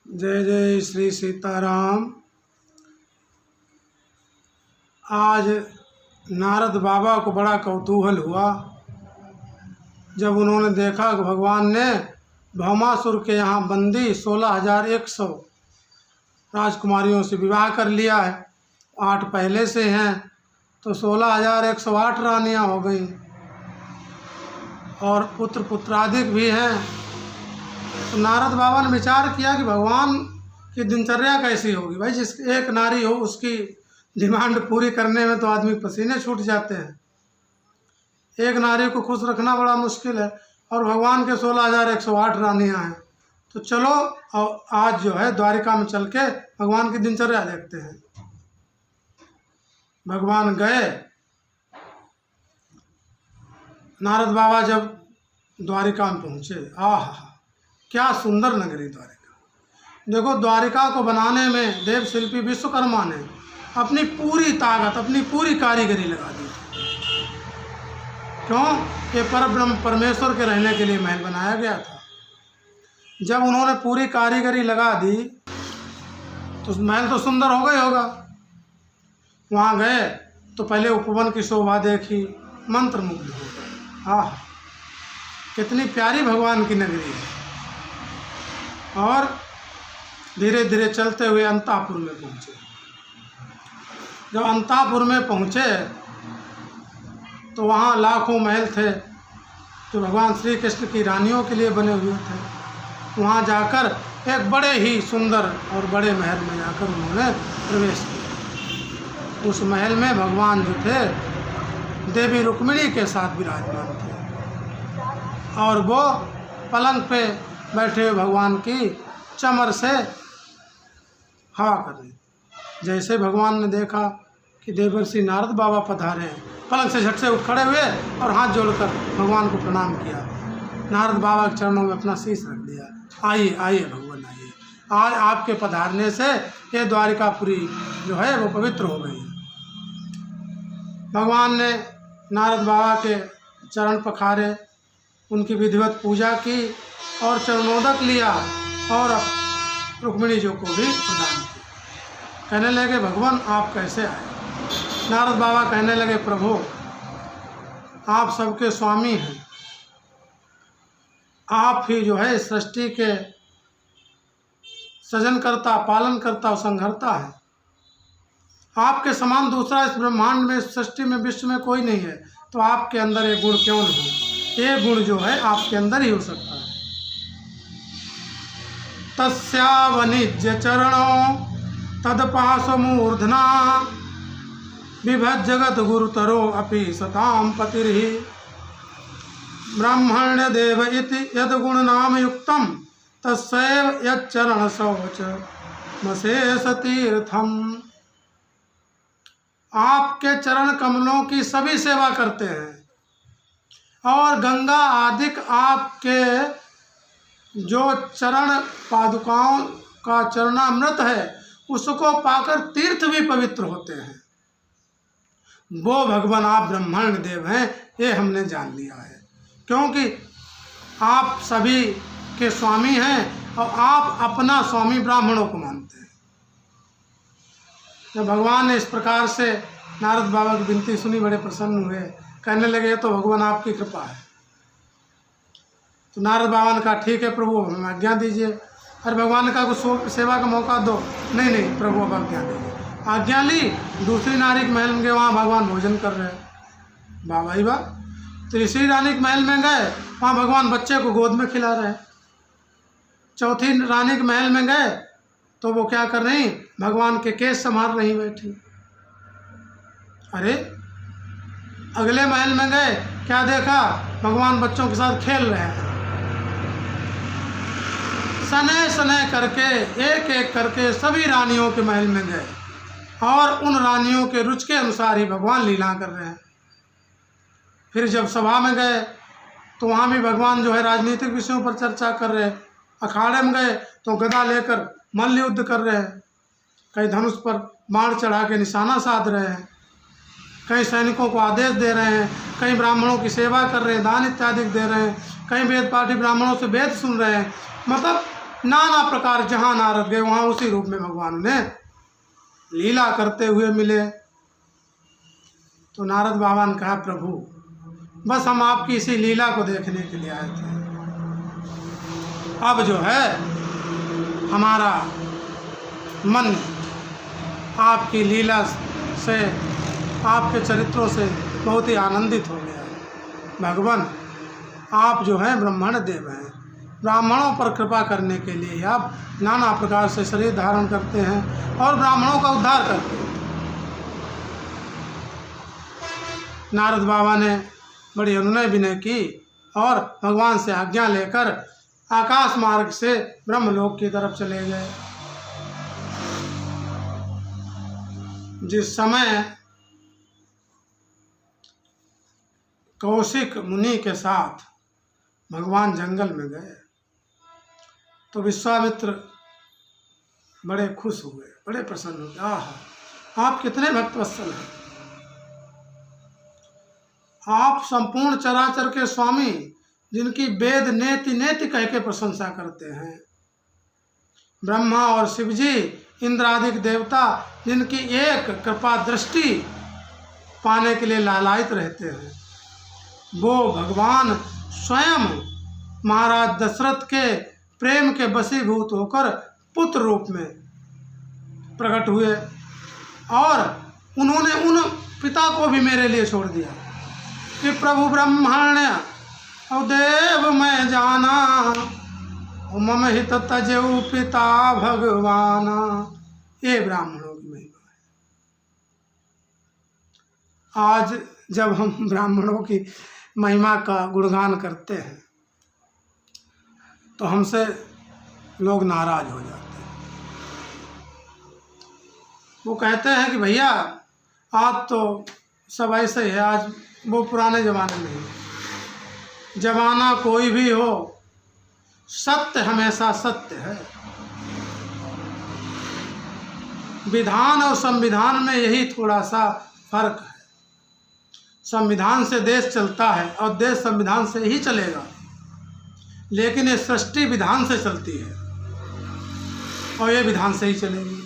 जय जय श्री सीताराम। आज नारद बाबा को बड़ा कौतूहल हुआ जब उन्होंने देखा कि भगवान ने भौमासुर के यहाँ बंदी 16,100 राजकुमारियों से विवाह कर लिया है। 8 पहले से हैं तो 16,108 रानियाँ हो गई और पुत्र पुत्राधिक भी हैं। तो नारद बाबा ने विचार किया कि भगवान की दिनचर्या कैसी होगी। भाई जिस एक नारी हो उसकी डिमांड पूरी करने में तो आदमी पसीने छूट जाते हैं। एक नारी को खुश रखना बड़ा मुश्किल है और भगवान के 16,108 रानियाँ हैं। तो चलो और आज जो है द्वारिका में चल के भगवान की दिनचर्या देखते हैं। भगवान गए। नारद बाबा जब द्वारिका में पहुँचे, आहा क्या सुंदर नगरी द्वारिका। देखो द्वारिका को बनाने में देव शिल्पी विश्वकर्मा ने अपनी पूरी ताकत, अपनी पूरी कारीगरी लगा दी। क्यों? ये परब्रह्म परमेश्वर के रहने के लिए महल बनाया गया था। जब उन्होंने पूरी कारीगरी लगा दी तो महल तो सुंदर हो गया होगा। वहाँ गए तो पहले उपवन की शोभा देखी, मंत्रमुग्ध हो गए। आह कितनी प्यारी भगवान की नगरी है। और धीरे धीरे चलते हुए अंतापुर में पहुँचे। जब अंतापुर में पहुँचे तो वहाँ लाखों महल थे जो भगवान श्री कृष्ण की रानियों के लिए बने हुए थे। वहाँ जाकर एक बड़े ही सुंदर और बड़े महल में जाकर उन्होंने प्रवेश किया। उस महल में भगवान जो थे देवी रुक्मिणी के साथ विराजमान थे और वो पलंग पे बैठे हुए भगवान की चमर से हवा कर रही। जैसे भगवान ने देखा कि देवर्षि नारद बाबा पधारे हैं, पलंग से झट से उठ खड़े हुए और हाथ जोड़कर भगवान को प्रणाम किया। नारद बाबा के चरणों में अपना शीश रख दिया। आइए आइए भगवान आइए, आज आपके पधारने से ये द्वारिकापुरी जो है वो पवित्र हो गई है। भगवान ने नारद बाबा के चरण पखारे, उनकी विधिवत पूजा की और चरणोदक लिया और रुक्मिणी जी को भी प्रदान किया। कहने लगे भगवान आप कैसे आए? नारद बाबा कहने लगे प्रभु आप सबके स्वामी हैं, आप ही जो है सृष्टि के सृजनकर्ता, पालनकर्ता और संहारता है। आपके समान दूसरा इस ब्रह्मांड में, सृष्टि में, विश्व में कोई नहीं है। तो आपके अंदर ये गुण क्यों नहीं? ये गुण जो है आपके अंदर ही हो सकता है। तस्यावनिज्य चरणों तदपाशमूर्धना बिभज जगत गुरुतरो अपि सताम पतिर्हि ब्राह्मण्य देव इति यद गुण नाम युक्तम तस्सैव यच्चरण शौच मशेष तीर्थम। आपके चरण कमलों की सभी सेवा करते हैं और गंगा आदिक आपके जो चरण पादुकाओं का चरणामृत है उसको पाकर तीर्थ भी पवित्र होते हैं। वो भगवान आप ब्रह्मांड देव हैं, ये हमने जान लिया है। क्योंकि आप सभी के स्वामी हैं और आप अपना स्वामी ब्राह्मणों को मानते हैं। जब भगवान ने इस प्रकार से नारद बाबा की विनती सुनी, बड़े प्रसन्न हुए। कहने लगे ये तो भगवान आपकी कृपा है। तो नारद बाबा ने कहा ठीक है प्रभु हमें आज्ञा दीजिए। अरे भगवान ने कहा कुछ सेवा का मौका दो। नहीं नहीं प्रभु अब आज्ञा दीजिए। आज्ञा ली। दूसरी नारी के महल में गए, वहाँ भगवान भोजन कर रहे हैं। वाह भाई वाह। तीसरी रानी के महल में गए, वहाँ भगवान बच्चे को गोद में खिला रहे हैं। चौथी रानी के महल में गए तो वो क्या कर रही? भगवान के केस संभाल रही बैठी। अरे अगले महल में गए, क्या देखा? भगवान बच्चों के साथ खेल रहे हैं। सने सने करके एक एक करके सभी रानियों के महल में गए और उन रानियों के रुचि के अनुसार ही भगवान लीला कर रहे हैं। फिर जब सभा में गए तो वहाँ भी भगवान जो है राजनीतिक विषयों पर चर्चा कर रहे हैं। अखाड़े में गए तो गदा लेकर मल्ल युद्ध कर रहे हैं। कहीं धनुष पर बाण चढ़ा के निशाना साध रहे हैं, कहीं सैनिकों को आदेश दे रहे हैं, कहीं ब्राह्मणों की सेवा कर रहे हैं, दान इत्यादि दे रहे हैं, कहीं वेद पाठी ब्राह्मणों से वेद सुन रहे हैं। मतलब नाना प्रकार जहाँ नारद गए वहाँ उसी रूप में भगवान उन्हें लीला करते हुए मिले। तो नारद बाबा ने कहा, प्रभु बस हम आपकी इसी लीला को देखने के लिए आए थे। अब जो है हमारा मन आपकी लीला से, आपके चरित्रों से बहुत ही आनंदित हो गया है। भगवान आप जो हैं ब्राह्मण देव हैं, ब्राह्मणों पर कृपा करने के लिए आप नाना प्रकार से शरीर धारण करते हैं और ब्राह्मणों का उद्धार करते हैं। नारद बाबा ने बड़ी अनुनय विनय की और भगवान से आज्ञा लेकर आकाश मार्ग से ब्रह्मलोक की तरफ चले गए। जिस समय कौशिक मुनि के साथ भगवान जंगल में गए तो विश्वामित्र बड़े खुश हुए, बड़े प्रसन्न हुए। आह, आप कितने भक्तवत्सल हैं, आप संपूर्ण चराचर के स्वामी, जिनकी वेद नेति नेति कह के प्रशंसा करते हैं। ब्रह्मा और शिव जी, इंद्र आदि देवता, जिनकी एक कृपा दृष्टि पाने के लिए लालायित रहते हैं, वो भगवान स्वयं महाराज दशरथ के प्रेम के वशीभूत होकर पुत्र रूप में प्रकट हुए और उन्होंने उन पिता को भी मेरे लिए छोड़ दिया कि प्रभु ब्रह्मण्य और देव मैं जाना, मम हित तजेऊ पिता भगवाना। ये ब्राह्मणों की महिमा है। आज जब हम ब्राह्मणों की महिमा का गुणगान करते हैं तो हमसे लोग नाराज हो जाते हैं। वो कहते हैं कि भैया आज तो सब ऐसे ही है, आज वो पुराने ज़माने में है। ज़माना कोई भी हो, सत्य हमेशा सत्य है। विधान और संविधान में यही थोड़ा सा फर्क है। संविधान से देश चलता है और देश संविधान से ही चलेगा, लेकिन ये सृष्टि विधान से चलती है और ये विधान से ही चलेगी।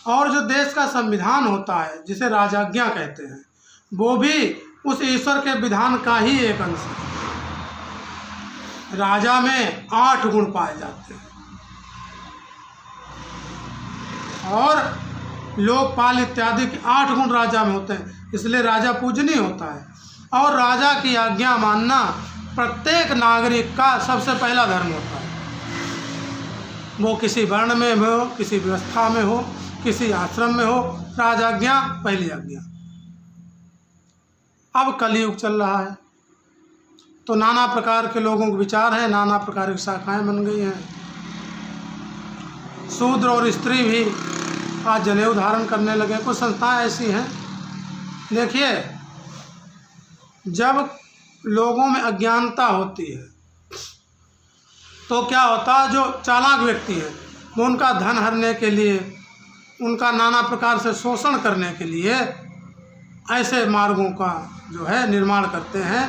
और जो देश का संविधान होता है, जिसे राजाज्ञा कहते हैं, वो भी उस ईश्वर के विधान का ही एक अंश है। राजा में 8 गुण पाए जाते हैं और लोकपाल इत्यादि के 8 गुण राजा में होते हैं, इसलिए राजा पूजनीय होता है। और राजा की आज्ञा मानना प्रत्येक नागरिक का सबसे पहला धर्म होता है। वो किसी वर्ण में हो, किसी व्यवस्था में हो, किसी आश्रम में हो, राजाज्ञा पहली आज्ञा। अब कलयुग चल रहा है तो नाना प्रकार के लोगों के विचार हैं, नाना प्रकार की शाखाएं बन गई हैं। शूद्र और स्त्री भी आज जनेऊ धारण करने लगे। कुछ संस्थाएं ऐसी हैं, देखिए, जब लोगों में अज्ञानता होती है तो क्या होता है, जो चालाक व्यक्ति है वो उनका धन हरने के लिए, उनका नाना प्रकार से शोषण करने के लिए ऐसे मार्गों का जो है निर्माण करते हैं,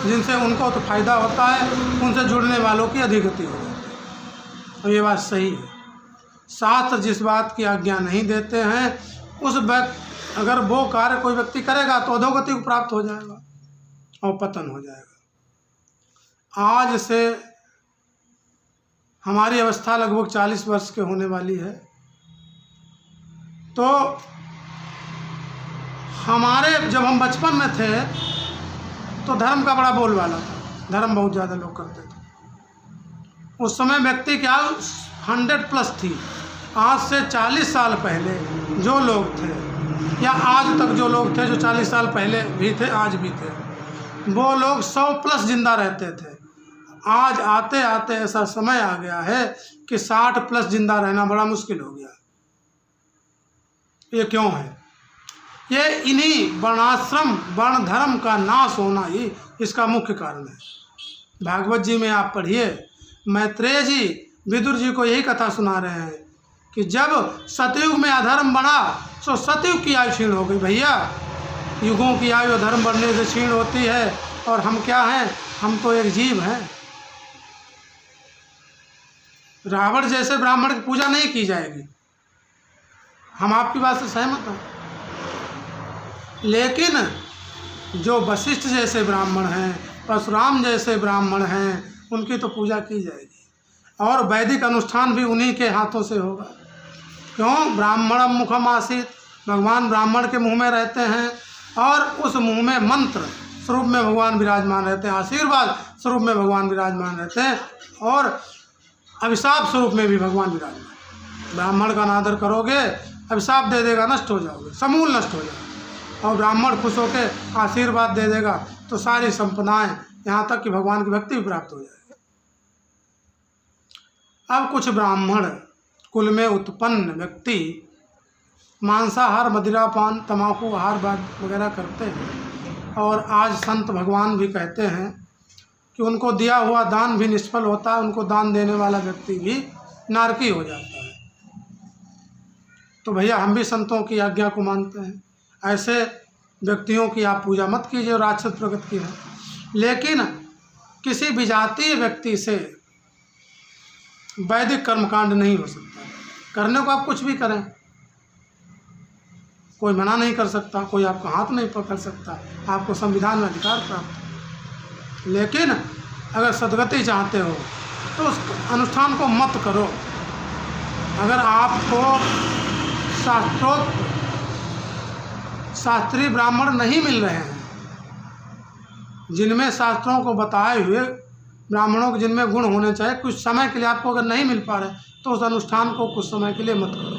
जिनसे उनको तो फायदा होता है, उनसे जुड़ने वालों की अधोगति हो जाती है। और ये बात सही है। शास्त्र जिस बात की आज्ञा नहीं देते हैं, उस व्यक्ति, अगर वो कार्य कोई व्यक्ति करेगा तो अधोगति को प्राप्त हो जाएगा और पतन हो जाएगा। आज से हमारी अवस्था लगभग 40 वर्ष के होने वाली है, तो हमारे जब हम बचपन में थे तो धर्म का बड़ा बोलबाला था, धर्म बहुत ज़्यादा लोग करते थे। उस समय व्यक्ति की आयु 100+ थी। आज से 40 साल पहले जो लोग थे, या आज तक जो लोग थे, जो 40 साल पहले भी थे, आज भी थे, वो लोग 100+ जिंदा रहते थे। आज आते आते ऐसा समय आ गया है कि 60+ जिंदा रहना बड़ा मुश्किल हो गया। ये क्यों है? ये इन्हीं वर्णाश्रम वर्ण धर्म का नाश होना ही इसका मुख्य कारण है। भागवत जी में आप पढ़िए, मैत्रेय जी विदुर जी को यही कथा सुना रहे हैं कि जब सतयुग में अधर्म बढ़ा तो सतयुग की आयु क्षीण हो गई। भैया, युगों की आयु धर्म बढ़ने से क्षीण होती है, और हम क्या हैं? हम तो एक जीव हैं। रावण जैसे ब्राह्मण की पूजा नहीं की जाएगी, हम आपकी बात से सहमत हैं। लेकिन जो वशिष्ठ जैसे ब्राह्मण हैं, परशुराम जैसे ब्राह्मण हैं, उनकी तो पूजा की जाएगी, और वैदिक अनुष्ठान भी उन्हीं के हाथों से होगा। क्यों? ब्राह्मणम मुखम आसीत, भगवान ब्राह्मण के मुंह में रहते हैं, और उस मुंह में मंत्र स्वरूप में भगवान विराजमान रहते हैं, आशीर्वाद स्वरूप में भगवान विराजमान रहते हैं, और अभिशाप स्वरूप में भी भगवान विराजमान। ब्राह्मण का अनादर करोगे, अभिशाप दे देगा, नष्ट हो जाओगे, समूल नष्ट हो जाओगे। और ब्राह्मण खुश होकर आशीर्वाद दे देगा तो सारी संपदाएं, यहाँ तक कि भगवान की भक्ति भी प्राप्त हो जाएगी। अब कुछ ब्राह्मण कुल में उत्पन्न व्यक्ति मांसाहार, मदिरापान, तम्बाकू आहार वगैरह करते हैं, और आज संत भगवान भी कहते हैं कि उनको दिया हुआ दान भी निष्फल होता है, उनको दान देने वाला व्यक्ति भी नारकी हो जाता है। तो भैया हम भी संतों की आज्ञा को मानते हैं, ऐसे व्यक्तियों की आप पूजा मत कीजिए, राक्षस प्रगति की है। लेकिन किसी विजातीय व्यक्ति से वैदिक कर्मकांड नहीं हो सकता, करने को आप कुछ भी करें, कोई मना नहीं कर सकता, कोई आपका हाथ नहीं पकड़ सकता, आपको संविधान में अधिकार प्राप्त है। लेकिन अगर सद्गति चाहते हो तो उस अनुष्ठान को मत करो। अगर आपको शास्त्रीय ब्राह्मण नहीं मिल रहे हैं, जिनमें शास्त्रों को बताए हुए ब्राह्मणों के जिनमें गुण होने चाहिए, कुछ समय के लिए आपको अगर नहीं मिल पा रहे तो उस अनुष्ठान को कुछ समय के लिए मत करो।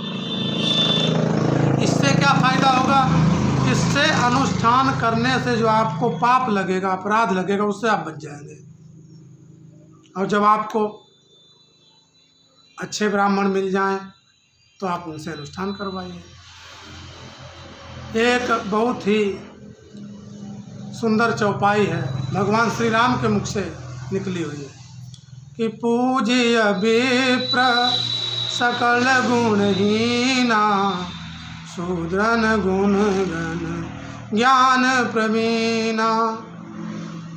इससे क्या फ़ायदा होगा? इससे अनुष्ठान करने से जो आपको पाप लगेगा, अपराध लगेगा, उससे आप बच जाएंगे। और जब आपको अच्छे ब्राह्मण मिल जाएं तो आप उनसे अनुष्ठान करवाइए। एक बहुत ही सुंदर चौपाई है, भगवान श्री राम के मुख से निकली हुई है कि पूज्य विप्र सकल गुणहीना, शूद्रन गुण गण ज्ञान प्रवीणा।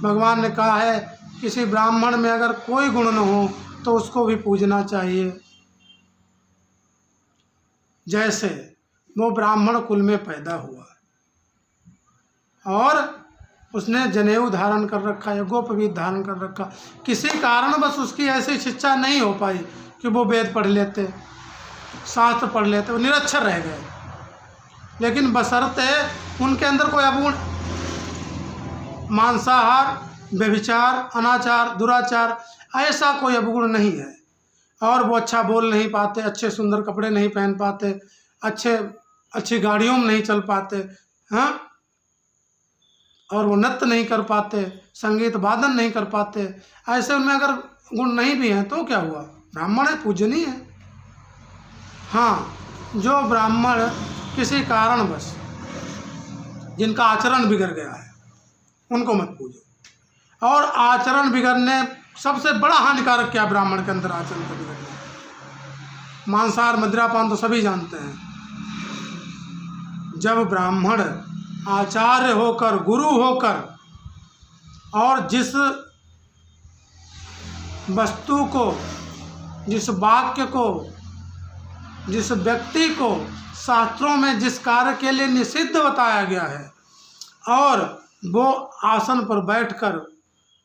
भगवान ने कहा है किसी ब्राह्मण में अगर कोई गुण न हो तो उसको भी पूजना चाहिए। जैसे वो ब्राह्मण कुल में पैदा हुआ और उसने जनेऊ धारण कर रखा है, गोपवीत धारण कर रखा, किसी कारणवश उसकी ऐसी शिक्षा नहीं हो पाई कि वो वेद पढ़ लेते, शास्त्र पढ़ लेते, वो निरक्षर रह गए। लेकिन बशर्ते उनके अंदर कोई अवगुण, मांसाहार, व्यभिचार, अनाचार, दुराचार, ऐसा कोई अवगुण नहीं है, और वो अच्छा बोल नहीं पाते, अच्छे सुंदर कपड़े नहीं पहन पाते, अच्छी गाड़ियों में नहीं चल पाते, हाँ, और वो नृत्य नहीं कर पाते, संगीत वादन नहीं कर पाते, ऐसे उनमें अगर गुण नहीं भी हैं तो क्या हुआ? ब्राह्मण है, पूजनीय है। हाँ, जो ब्राह्मण किसी कारणवश जिनका आचरण बिगड़ गया है उनको मत पूजो। और आचरण बिगड़ने सबसे बड़ा हानिकारक क्या ब्राह्मण के अंदर आचरण का बिगड़ना? मांसाहार, मदिरापान तो सभी जानते हैं। जब ब्राह्मण आचार्य होकर, गुरु होकर, और जिस वस्तु को, जिस वाक्य को, जिस व्यक्ति को शास्त्रों में जिस कार्य के लिए निषिद्ध बताया गया है, और वो आसन पर बैठकर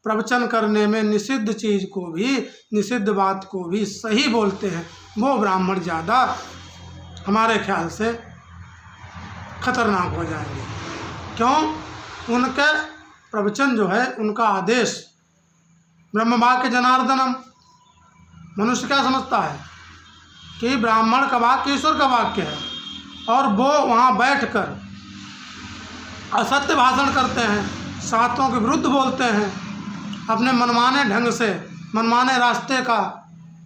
प्रवचन करने में निषिद्ध चीज़ को भी, निषिद्ध बात को भी सही बोलते हैं, वो ब्राह्मण ज़्यादा हमारे ख्याल से खतरनाक हो जाएंगे। क्यों? उनके प्रवचन जो है, उनका आदेश ब्रह्मवाक्य जनार्दनम, मनुष्य क्या समझता है कि ब्राह्मण का वाक्य ईश्वर का वाक्य है, और वो वहाँ बैठकर असत्य भाषण करते हैं, शास्त्रों के विरुद्ध बोलते हैं, अपने मनमाने ढंग से, मनमाने रास्ते का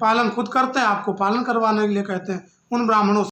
पालन खुद करते हैं, आपको पालन करवाने के लिए कहते हैं। उन ब्राह्मणों